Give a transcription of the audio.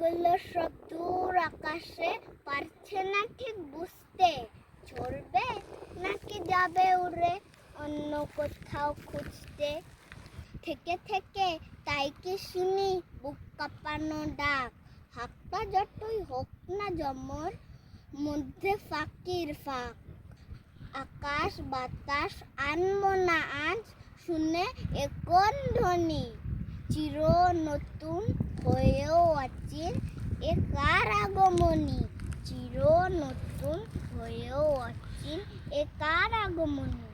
এগুলো সব দূর আকাশে, পারছে না ঠিক বুঝতে, চলবে নাকি যাবে উড়ে অন্য কোথাও খুঁজতে। থেকে থেকে তাই কি শুনি বুক কাঁপানো ডাক, হাতটা যতই হোক না জমর, মধ্যে ফাঁকির ফাঁক। আকাশ বাতাস আনবো না আজ, শুনে এ কোন ধ্বনি, চির নতুন হয়েও অচিন এ কার আগমনী। চির নতুন হয়েও অচিন এ কার আগমনী।